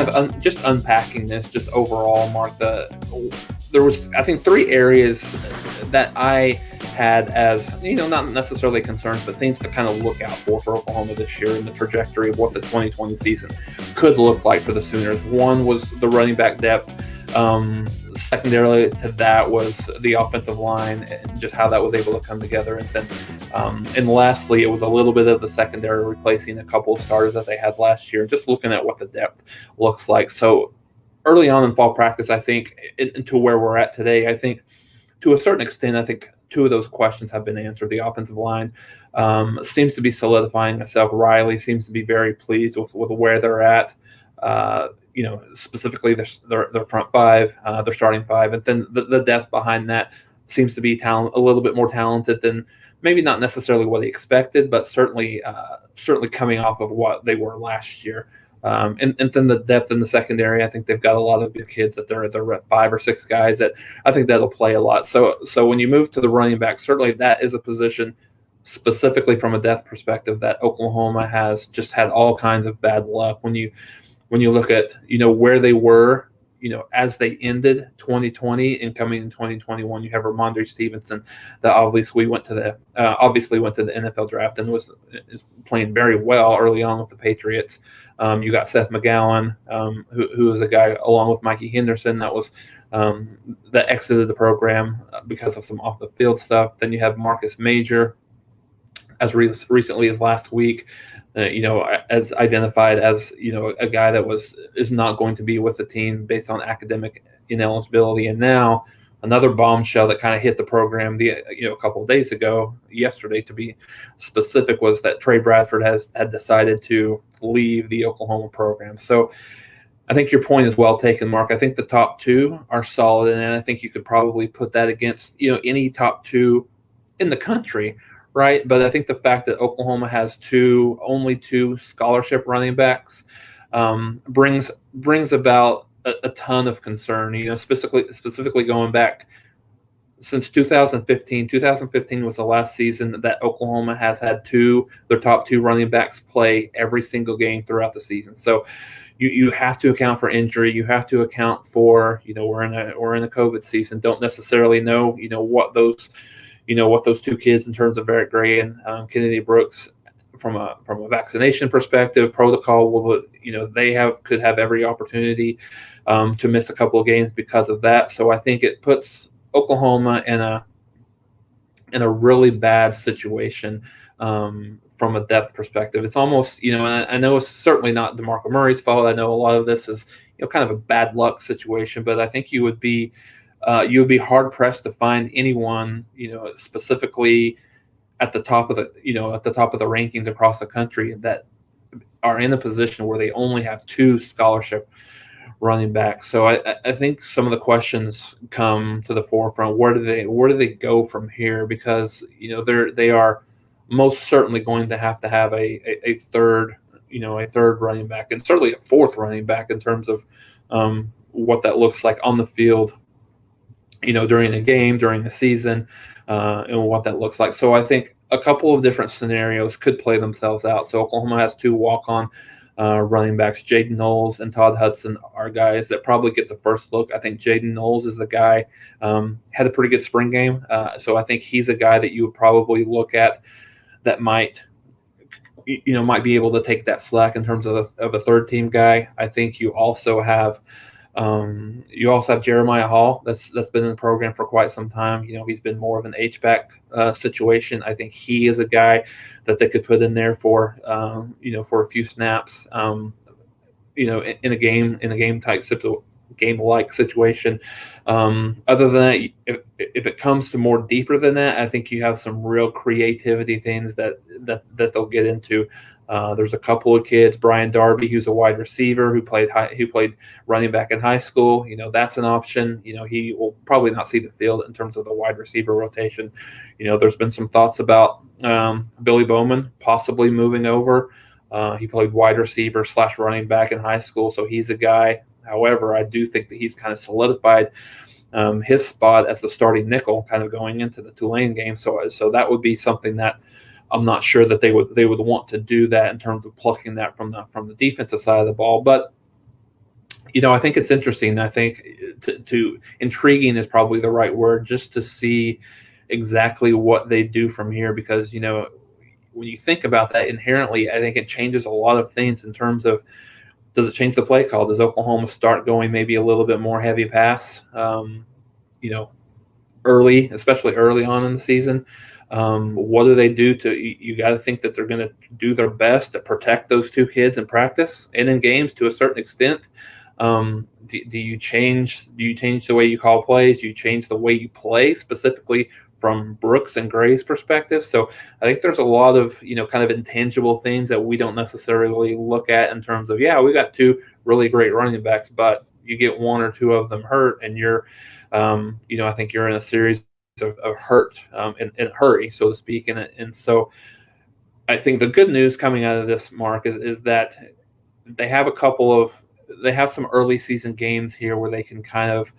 kind of just unpacking this, just overall, Mark. There was, I think, three areas that I had as, not necessarily concerns, but things to kind of look out for Oklahoma this year and the trajectory of what the 2020 season could look like for the Sooners. One was the running back depth. Secondarily to that was the offensive line and just how that was able to come together. And then, and lastly, it was a little bit of the secondary replacing a couple of starters that they had last year, just looking at what the depth looks like. So early on in fall practice, I think, to where we're at today, I think to a certain extent, I think two of those questions have been answered. The offensive line seems to be solidifying itself. Riley seems to be very pleased with where they're at. Specifically their front five, their starting five, and then the depth behind that seems to be a little bit more talented than maybe not necessarily what he expected, but certainly coming off of what they were last year. And then the depth in the secondary, I think they've got a lot of good kids that they're 5 or 6 guys that I think that'll play a lot. So when you move to the running back, certainly that is a position specifically from a depth perspective that Oklahoma has just had all kinds of bad luck. When you look at, where they were, as they ended 2020 and coming in 2021, you have Ramondre Stevenson that obviously went to the NFL draft and is playing very well early on with the Patriots. You got Seth McGowan, who is a guy along with Mikey Henderson that was that exited the program because of some off the field stuff. Then you have Marcus Major, as recently as last week. As identified as, a guy that is not going to be with the team based on academic ineligibility. And now another bombshell that kind of hit the program a couple of days ago, yesterday to be specific, was that Trey Bradford had decided to leave the Oklahoma program. So I think your point is well taken, Mark. I think the top two are solid, and I think you could probably put that against, any top two in the country. Right, but I think the fact that Oklahoma has only two scholarship running backs brings about a ton of concern. Specifically going back since 2015. 2015 was the last season that Oklahoma has had their top two running backs play every single game throughout the season. So you have to account for injury. You have to account for we're in a COVID season. Don't necessarily know what those two kids in terms of Eric Gray and Kennedy Brooks from a vaccination perspective, protocol, they could have every opportunity to miss a couple of games because of that. So I think it puts Oklahoma in a really bad situation from a depth perspective. It's almost, and I know it's certainly not DeMarco Murray's fault. I know a lot of this is kind of a bad luck situation, but I think you would be hard pressed to find anyone, specifically at the top of the rankings across the country that are in a position where they only have two scholarship running backs. So I think some of the questions come to the forefront. Where do they go from here? Because they are most certainly going to have a third running back, and certainly a fourth running back in terms of what that looks like on the field, during a game, during the season, and what that looks like. So I think a couple of different scenarios could play themselves out. So Oklahoma has two walk-on running backs. Jaden Knowles and Todd Hudson are guys that probably get the first look. I think Jaden Knowles is the guy, had a pretty good spring game. So I think he's a guy that you would probably look at that might be able to take that slack in terms of a third-team guy. I think you also have Jeremiah Hall that's been in the program for quite some time. He's been more of an H-back situation. I think he is a guy that they could put in there for a few snaps, in a game type game-like situation. Other than that, if it comes to more deeper than that, I think you have some real creativity things that they'll get into. There's a couple of kids, Brian Darby, who's a wide receiver who played running back in high school. That's an option. He will probably not see the field in terms of the wide receiver rotation. There's been some thoughts about Billy Bowman possibly moving over. He played wide receiver / running back in high school, so he's a guy. However, I do think that he's kind of solidified his spot as the starting nickel kind of going into the Tulane game. So that would be something that I'm not sure that they would want to do that in terms of plucking that from the defensive side of the ball. But I think it's interesting. I think to intriguing is probably the right word, just to see exactly what they do from here, because when you think about that inherently, I think it changes a lot of things in terms of, does it change the play call? Does Oklahoma start going maybe a little bit more heavy pass? You know, early, especially early on in the season. What do they do to? You got to think that they're going to do their best to protect those two kids in practice and in games to a certain extent. Do you change? Do you change the way you call plays? Do you change the way you play specifically from Brooks and Gray's perspective? So I think there's a lot of kind of intangible things that we don't necessarily look at in terms of, yeah, we got two really great running backs, but you get one or two of them hurt, and you're I think you're in a series of hurt in a hurry, so to speak. And so I think the good news coming out of this, Mark, is that they have they have some early season games here where they can kind of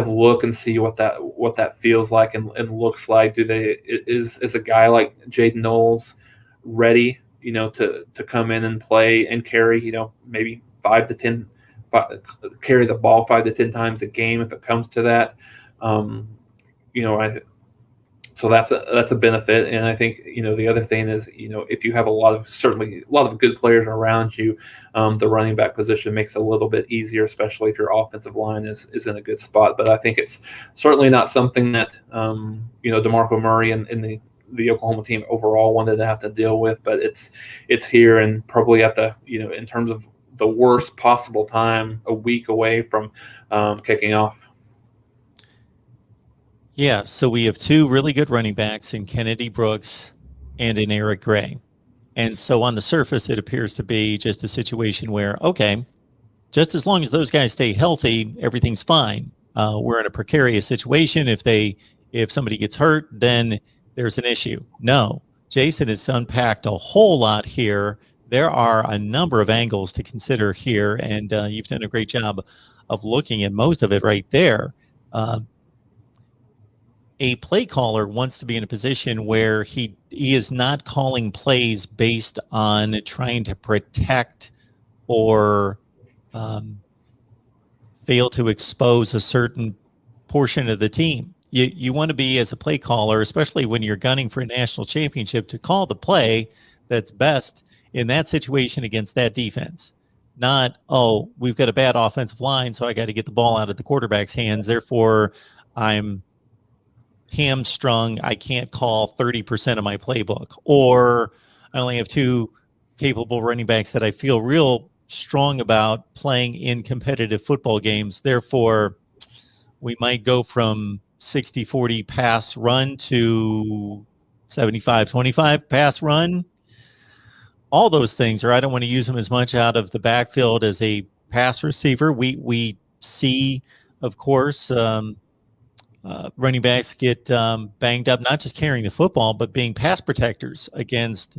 look and see what that feels like and looks like. Is a guy like Jaden Knowles ready, to come in and play and carry, maybe 5 to 10, carry the ball 5 to 10 times a game if it comes to that. So that's a benefit. And I think the other thing is, if you have certainly a lot of good players around you, the running back position makes it a little bit easier, especially if your offensive line is in a good spot. But I think it's certainly not something that DeMarco Murray and the Oklahoma team overall wanted to have to deal with. But it's here, and probably at the in terms of the worst possible time, a week away from kicking off. Yeah, so we have two really good running backs in Kennedy Brooks and in Eric Gray. And so on the surface, it appears to be just a situation where, okay, just as long as those guys stay healthy, everything's fine. We're in a precarious situation. If somebody gets hurt, then there's an issue. No, Jason has unpacked a whole lot here. There are a number of angles to consider here, and you've done a great job of looking at most of it right there. A play caller wants to be in a position where he is not calling plays based on trying to protect or fail to expose a certain portion of the team. You want to be, as a play caller, especially when you're gunning for a national championship, to call the play that's best in that situation against that defense. Not, oh, we've got a bad offensive line, so I got to get the ball out of the quarterback's hands. Therefore, I'm hamstrung. I can't call 30% of my playbook. Or I only have two capable running backs that I feel real strong about playing in competitive football games. Therefore, we might go from 60-40 pass run to 75-25 pass run. All those things, or I don't want to use them as much out of the backfield as a pass receiver. We see, of course, running backs get banged up, not just carrying the football, but being pass protectors against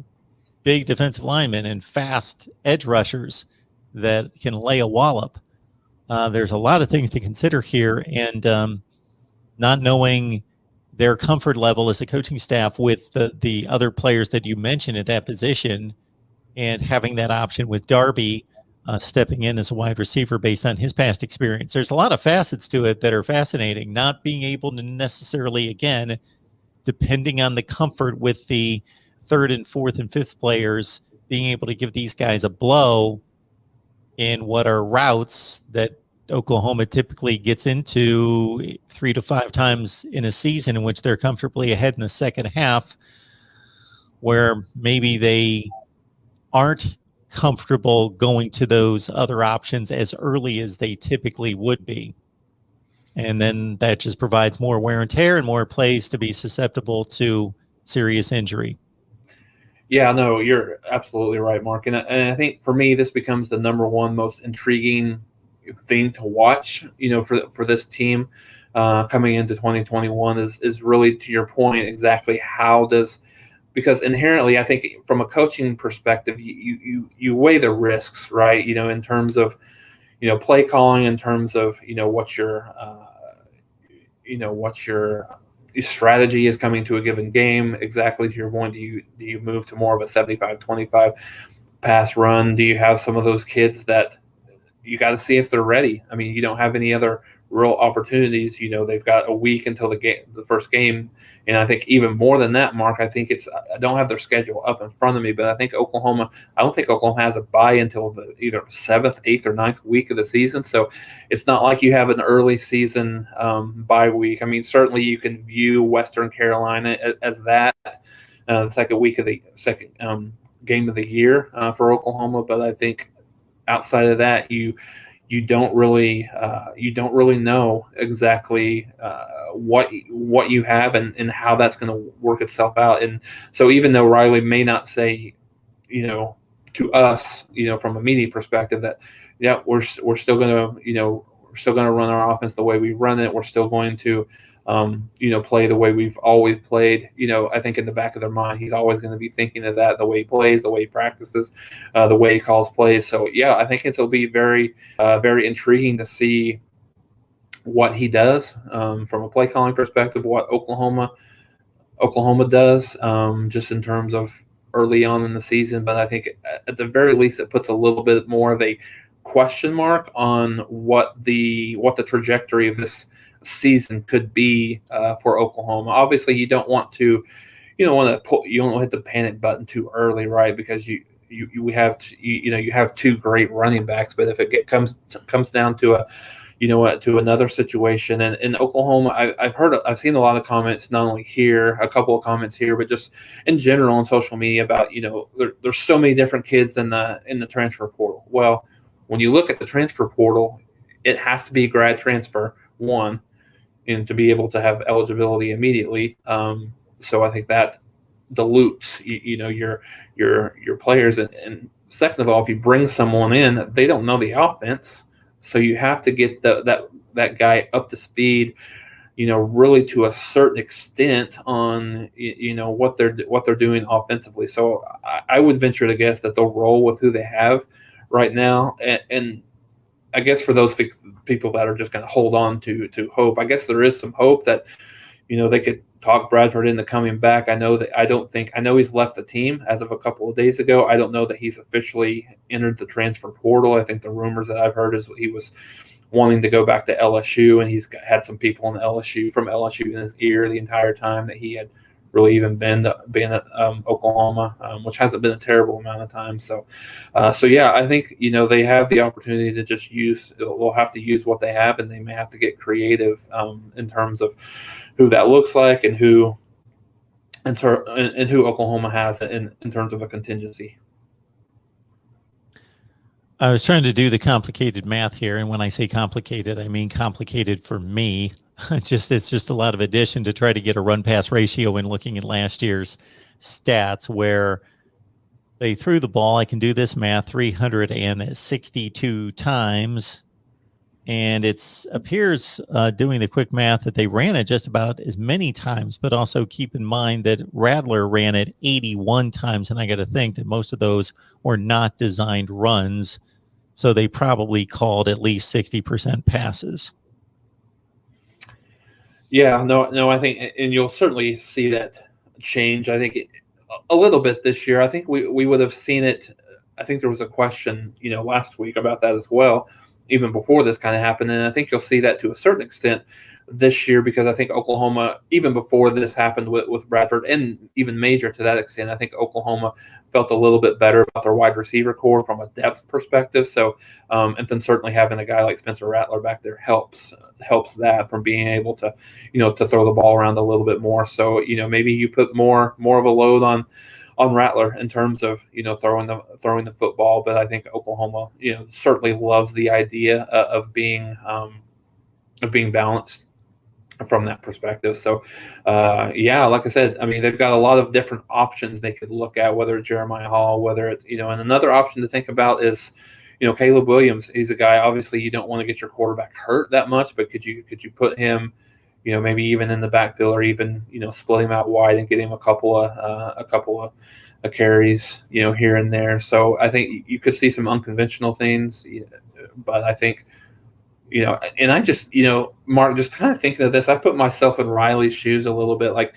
big defensive linemen and fast edge rushers that can lay a wallop. There's a lot of things to consider here, and not knowing their comfort level as a coaching staff with the other players that you mentioned at that position, and having that option with Darby stepping in as a wide receiver based on his past experience. There's a lot of facets to it that are fascinating, not being able to necessarily, again, depending on the comfort with the third and fourth and fifth players, being able to give these guys a blow in what are routes that Oklahoma typically gets into 3 to 5 times in a season, in which they're comfortably ahead in the second half, where maybe they aren't comfortable going to those other options as early as they typically would be. And then that just provides more wear and tear and more plays to be susceptible to serious injury. Yeah, no, you're absolutely right, Mark. And I think for me, this becomes the number one most intriguing thing to watch, for this team coming into 2021 is really, to your point, exactly because inherently, I think from a coaching perspective, you weigh the risks, right? In terms of, play calling, in terms of, what your strategy is coming to a given game. Exactly to your point, do you move to more of a 75-25 pass run? Do you have some of those kids that you got to see if they're ready. I mean, you don't have any other real opportunities. They've got a week until the first game, and I think even more than that, Mark. I think I don't have their schedule up in front of me, but I think Oklahoma. I don't think Oklahoma has a bye until either 7th, 8th, or 9th week of the season. So it's not like you have an early season bye week. I mean, certainly you can view Western Carolina as that the second week of the second game of the year for Oklahoma, but I think outside of that, you don't really know exactly what you have and how that's going to work itself out. And so even though Riley may not say, to us, from a media perspective that, yeah, we're still going to run our offense the way we run it. We're still going to play the way we've always played. I think in the back of their mind, he's always going to be thinking of that, the way he plays, the way he practices, the way he calls plays. So, yeah, I think it'll be very, very intriguing to see what he does from a play calling perspective, what Oklahoma does just in terms of early on in the season. But I think at the very least, it puts a little bit more of a question mark on what the trajectory of this season could be for Oklahoma. Obviously, you don't want to hit the panic button too early, right? Because you have two great running backs, but if it comes down to to another situation, and in Oklahoma, I've seen a lot of comments, not only here, a couple of comments here, but just in general on social media about there's so many different kids in the transfer portal. Well, when you look at the transfer portal, it has to be grad transfer one, and to be able to have eligibility immediately. So I think that dilutes your players. And second of all, if you bring someone in, they don't know the offense, so you have to get that guy up to speed, really to a certain extent on what they're doing offensively. So I would venture to guess that they'll roll with who they have right now, and I guess for those people that are just going to hold on to hope, I guess there is some hope that they could talk Bradford into coming back. I know he's left the team as of a couple of days ago. I don't know that he's officially entered the transfer portal. I think the rumors that I've heard is he was wanting to go back to LSU, and he's had some people from LSU in his ear the entire time that he had really even been at Oklahoma, which hasn't been a terrible amount of time. So yeah, I think they have the opportunity to just they'll have to use what they have, and they may have to get creative in terms of who that looks like and who Oklahoma has in terms of a contingency. I was trying to do the complicated math here, and when I say complicated, I mean complicated for me. It's just a lot of addition to try to get a run-pass ratio in looking at last year's stats where they threw the ball. I can do this math 362 times, and it appears doing the quick math that they ran it just about as many times, but also keep in mind that Rattler ran it 81 times, and I got to think that most of those were not designed runs, so they probably called at least 60% passes. Yeah, no, I think, and you'll certainly see that change. I think a little bit this year. I think we would have seen it. I think there was a question, last week about that as well, even before this kind of happened. And I think you'll see that to a certain extent this year, because I think Oklahoma, even before this happened with Bradford, and even Major to that extent, I think Oklahoma felt a little bit better about their wide receiver core from a depth perspective. So, and then certainly having a guy like Spencer Rattler back there helps that from being able to, to throw the ball around a little bit more. So, maybe you put more of a load on Rattler in terms of throwing the football. But I think Oklahoma certainly loves the idea of being balanced from that perspective. So yeah, like I said, I mean, they've got a lot of different options they could look at, whether it's Jeremiah Hall, whether it's and another option to think about is Caleb Williams. He's a guy, obviously you don't want to get your quarterback hurt that much, but could you put him maybe even in the backfield, or even split him out wide and get him a couple of carries here and there. So I think you could see some unconventional things, but I think and I just Mark, just kind of thinking of this, I put myself in Riley's shoes a little bit. Like,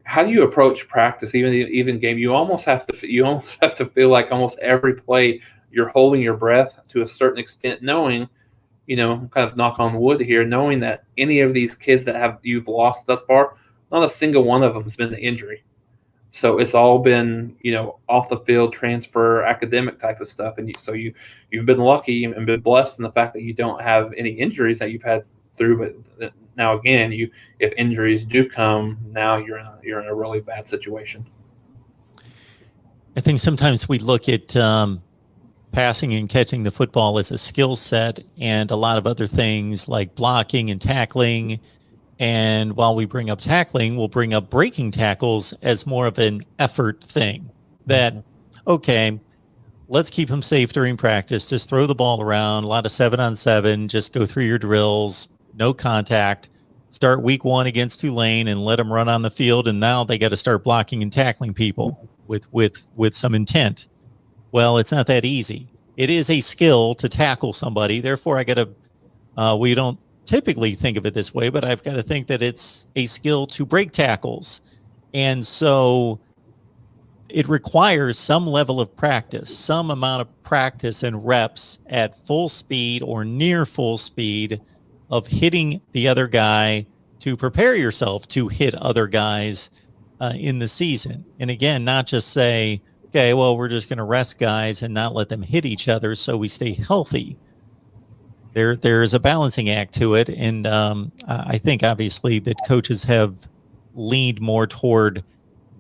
how do you approach practice, even game? You almost have to feel like almost every play you're holding your breath to a certain extent, knowing, kind of knock on wood here, knowing that any of these kids that you've lost thus far, not a single one of them has been an injury. So it's all been, off the field transfer, academic type of stuff. And you've been lucky and been blessed in the fact that you don't have any injuries that you've had through. But now again, if injuries do come, now you're in a really bad situation. I think sometimes we look at passing and catching the football as a skill set and a lot of other things like blocking and tackling. And while we bring up tackling, we'll bring up breaking tackles as more of an effort thing that, okay, let's keep them safe during practice. Just throw the ball around, a lot of 7-on-7, just go through your drills, no contact, start week 1 against Tulane and let them run on the field. And now they got to start blocking and tackling people with some intent. Well, it's not that easy. It is a skill to tackle somebody. Therefore, I got to, we don't typically think of it this way, but I've got to think that it's a skill to break tackles. And so it requires some level of practice, some amount of practice and reps at full speed or near full speed of hitting the other guy to prepare yourself to hit other guys in the season. And again, not just say, okay, well, we're just going to rest guys and not let them hit each other so we stay healthy. There's a balancing act to it. And I think obviously that coaches have leaned more toward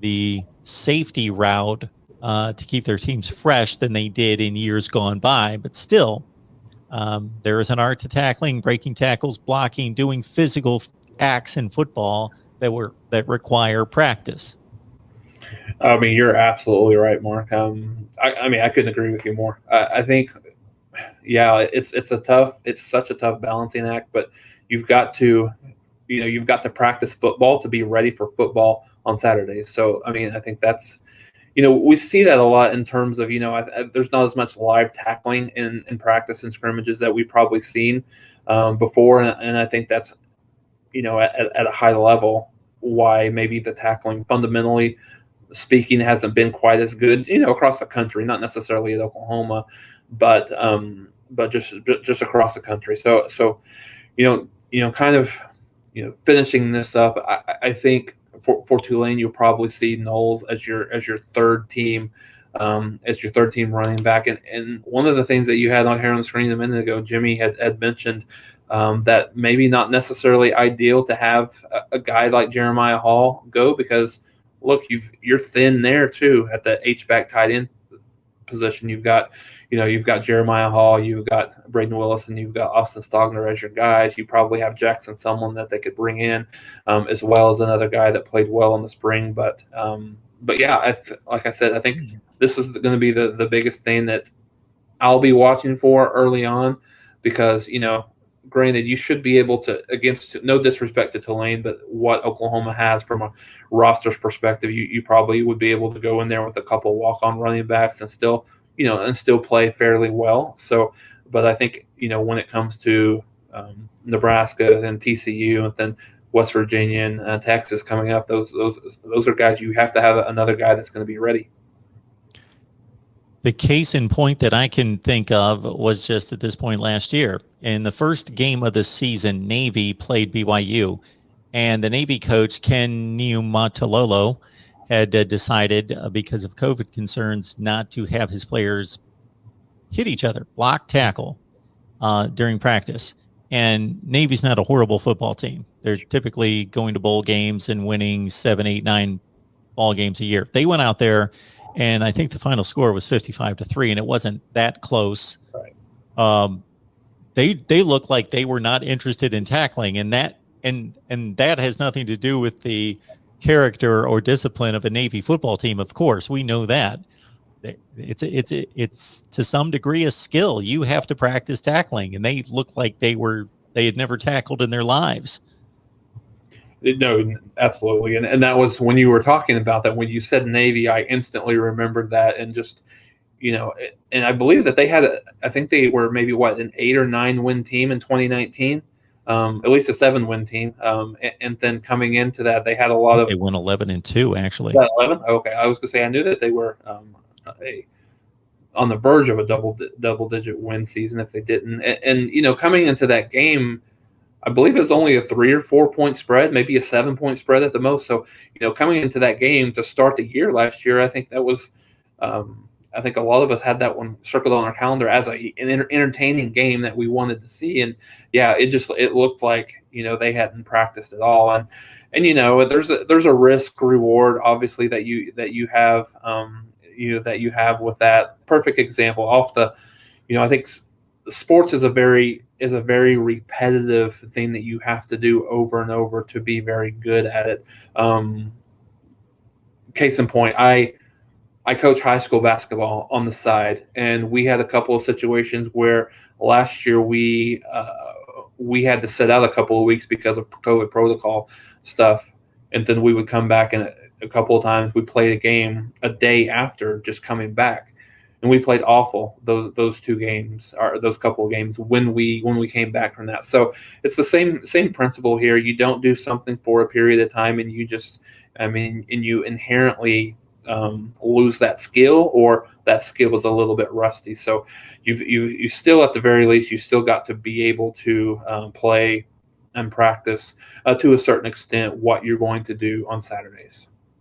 the safety route to keep their teams fresh than they did in years gone by. But still, there is an art to tackling, breaking tackles, blocking, doing physical acts in football that require practice. I mean, you're absolutely right, Mark. I couldn't agree with you more. I think, yeah, it's such a tough balancing act, but you've got to practice football to be ready for football on Saturdays. So, I mean, I think that's, we see that a lot in terms of, there's not as much live tackling in practice and scrimmages that we've probably seen before. And I think that's, at a high level, why maybe the tackling fundamentally speaking hasn't been quite as good, across the country, not necessarily at Oklahoma, but just across the country. So kind of, finishing this up, I think for Tulane, you'll probably see Knowles as your third team, running back. And one of the things that you had on here on the screen a minute ago, Jimmy had mentioned that maybe not necessarily ideal to have a guy like Jeremiah Hall go, because look, you're thin there too at the H-back tight end position. You've got Jeremiah Hall, you've got Braden Willis, and you've got Austin Stogner as your guys. You probably have Jackson Sumlin that they could bring in, as well as another guy that played well in the spring. But yeah, like I said, I think this is going to be the biggest thing that I'll be watching for early on, because granted, you should be able to, against no disrespect to Tulane, but what Oklahoma has from a roster's perspective, you probably would be able to go in there with a couple walk-on running backs and still play fairly well. So, but I think, when it comes to Nebraska and TCU and then West Virginia and Texas coming up, those are guys you have to have another guy that's going to be ready. The case in point that I can think of was just at this point last year. In the first game of the season, Navy played BYU, and the Navy coach, Ken Niumatalolo, had decided, because of COVID concerns, not to have his players hit each other, block tackle during practice. And Navy's not a horrible football team. They're typically going to bowl games and winning 7, 8, 9 ball games a year. They went out there, and I think the final score was 55-3, and it wasn't that close. Right. They looked like they were not interested in tackling, and that has nothing to do with the character or discipline of a Navy football team. Of course, we know that. It's to some degree a skill. You have to practice tackling, and they looked like they had never tackled in their lives. No, absolutely. And that was when you were talking about that, when you said Navy, I instantly remembered that. And just, and I believe that I think they were maybe an 8 or 9 win team in 2019, at least a 7-win team. And then coming into that, they had a lot of. They won 11-2, actually. 11? Okay. I was going to say, I knew that they were on the verge of a double digit win season if they didn't. And coming into that game, I believe it was only a 3 or 4 point spread, maybe a 7 point spread at the most. So, coming into that game to start the year last year, I think that was, I think a lot of us had that one circled on our calendar as an entertaining game that we wanted to see. And yeah, it looked like, they hadn't practiced at all. And there's a risk reward, obviously, that you have, that you have with that. Perfect example off the, I think sports is a very repetitive thing that you have to do over and over to be very good at it. Case in point, I coach high school basketball on the side, and we had a couple of situations where last year we had to sit out a couple of weeks because of COVID protocol stuff, and then we would come back, and a couple of times we played a game a day after just coming back, and we played awful those 2 games or those couple of games when we came back from that. So it's the same principle here. You don't do something for a period of time, and you inherently lose that skill, or that skill is a little bit rusty. So you still, at the very least, you still got to be able to play and practice to a certain extent what you're going to do on Saturdays.